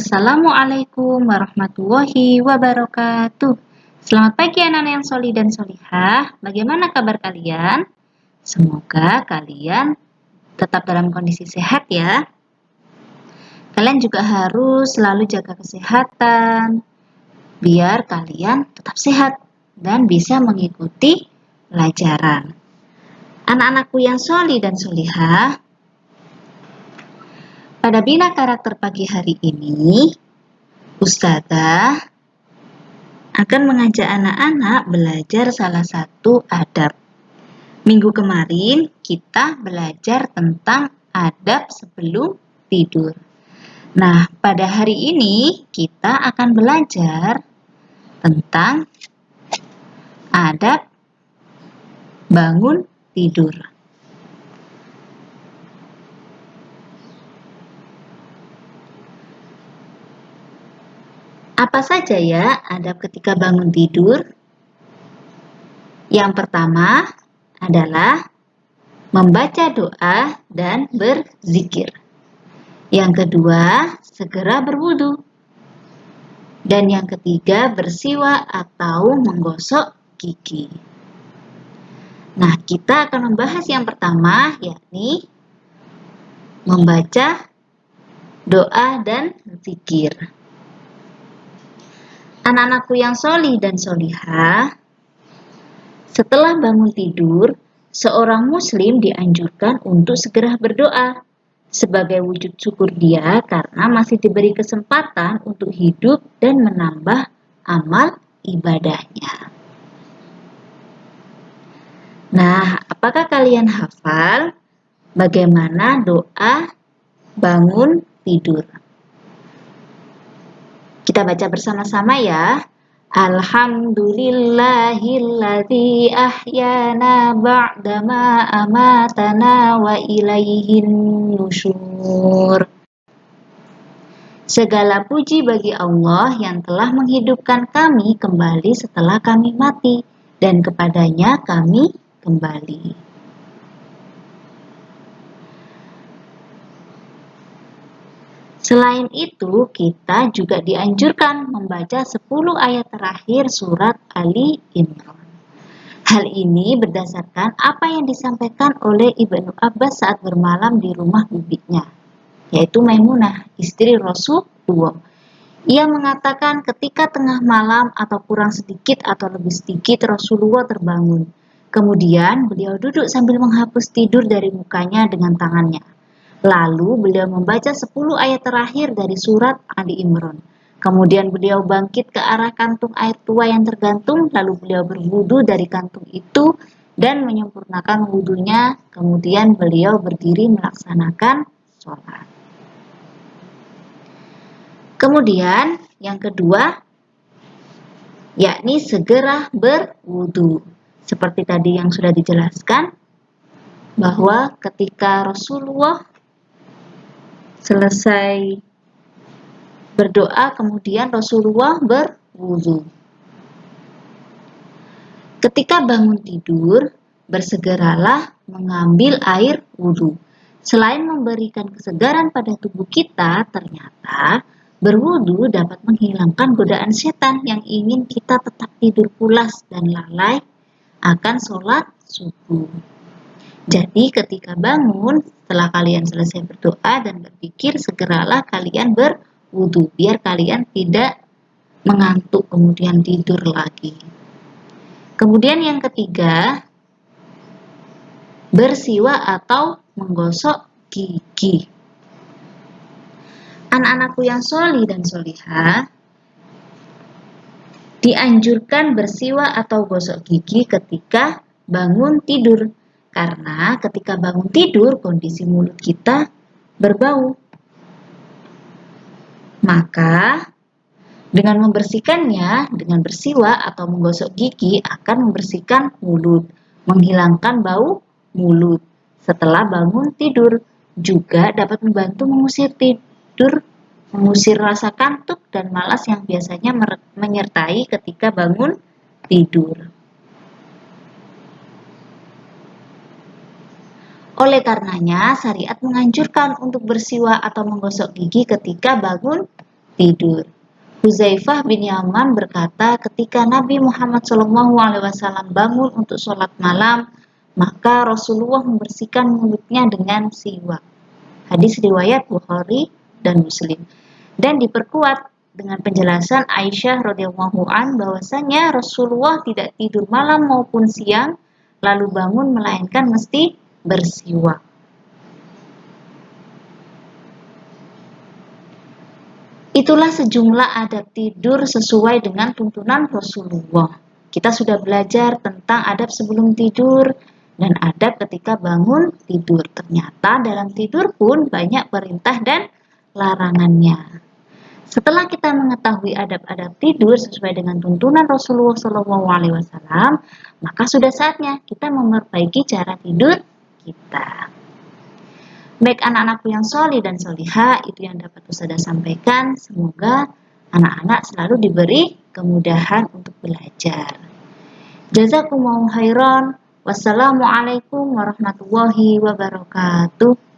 Assalamualaikum warahmatullahi wabarakatuh. Selamat pagi anak-anak yang solih dan solihah. Bagaimana kabar kalian? Semoga kalian tetap dalam kondisi sehat ya. Kalian juga harus selalu jaga kesehatan biar kalian tetap sehat dan bisa mengikuti pelajaran. Anak-anakku yang solih dan solihah, pada bina karakter pagi hari ini, Ustazah akan mengajak anak-anak belajar salah satu adab. Minggu kemarin kita belajar tentang adab sebelum tidur. Nah, pada hari ini kita akan belajar tentang adab bangun tidur. Apa saja ya adab ketika bangun tidur? Yang pertama adalah membaca doa dan berzikir. Yang kedua, segera berwudu. Dan yang ketiga, bersiwak atau menggosok gigi. Nah, kita akan membahas yang pertama, yakni membaca doa dan zikir. Anak-anakku yang solih dan solihah, setelah bangun tidur, seorang muslim dianjurkan untuk segera berdoa sebagai wujud syukur dia karena masih diberi kesempatan untuk hidup dan menambah amal ibadahnya. Nah, apakah kalian hafal bagaimana doa bangun tidur? Kita baca bersama-sama ya. Alhamdulillahilladzi ahyana ba'dama amatana wa ilaihin nusyur. Segala puji bagi Allah yang telah menghidupkan kami kembali setelah kami mati, dan kepadanya kami kembali. Selain itu, kita juga dianjurkan membaca 10 ayat terakhir surat Ali Imran. Hal ini berdasarkan apa yang disampaikan oleh Ibnu Abbas saat bermalam di rumah bibinya, yaitu Maimunah, istri Rasulullah. Ia mengatakan ketika tengah malam atau kurang sedikit atau lebih sedikit Rasulullah terbangun. Kemudian beliau duduk sambil menghapus tidur dari mukanya dengan tangannya. Lalu beliau membaca 10 ayat terakhir dari surat Ali Imran. Kemudian beliau bangkit ke arah kantung air tua yang tergantung, lalu beliau berwudu dari kantung itu dan menyempurnakan wudunya. Kemudian beliau berdiri melaksanakan sholat. Kemudian yang kedua, yakni segera berwudu. Seperti tadi yang sudah dijelaskan, bahwa ketika Rasulullah selesai berdoa, kemudian Rasulullah berwudu. Ketika bangun tidur, bersegeralah mengambil air wudu. Selain memberikan kesegaran pada tubuh kita, ternyata berwudu dapat menghilangkan godaan setan yang ingin kita tetap tidur pulas dan lalai akan sholat subuh. Jadi ketika bangun, setelah kalian selesai berdoa dan berpikir, segeralah kalian berwudu biar kalian tidak mengantuk kemudian tidur lagi. Kemudian yang ketiga, bersiwak atau menggosok gigi. Anak-anakku yang solih dan solihah, dianjurkan bersiwak atau gosok gigi ketika bangun tidur. Karena ketika bangun tidur, kondisi mulut kita berbau. Maka, dengan membersihkannya, dengan bersiwak atau menggosok gigi akan membersihkan mulut, menghilangkan bau mulut setelah bangun tidur. Juga dapat membantu mengusir rasa kantuk dan malas yang biasanya menyertai ketika bangun tidur. Oleh karenanya, syariat menganjurkan untuk bersiwak atau menggosok gigi ketika bangun tidur. Huzaifah bin Yaman berkata, ketika Nabi Muhammad SAW bangun untuk sholat malam, maka Rasulullah membersihkan mulutnya dengan siwak. Hadis riwayat Bukhari dan Muslim. Dan diperkuat dengan penjelasan Aisyah radhiyallahu an bahwasanya Rasulullah tidak tidur malam maupun siang lalu bangun melainkan mesti bersiwak. Itulah sejumlah adab tidur sesuai dengan tuntunan Rasulullah. Kita sudah belajar tentang adab sebelum tidur dan adab ketika bangun tidur. Ternyata dalam tidur pun banyak perintah dan larangannya. Setelah kita mengetahui adab-adab tidur sesuai dengan tuntunan Rasulullah SAW, maka sudah saatnya kita memperbaiki cara tidur kita. Baik anak-anakku yang sholih dan sholihah, itu yang dapat Ustazah sampaikan. Semoga anak-anak selalu diberi kemudahan untuk belajar. Jazakumullahu khairan. Wassalamualaikum warahmatullahi wabarakatuh.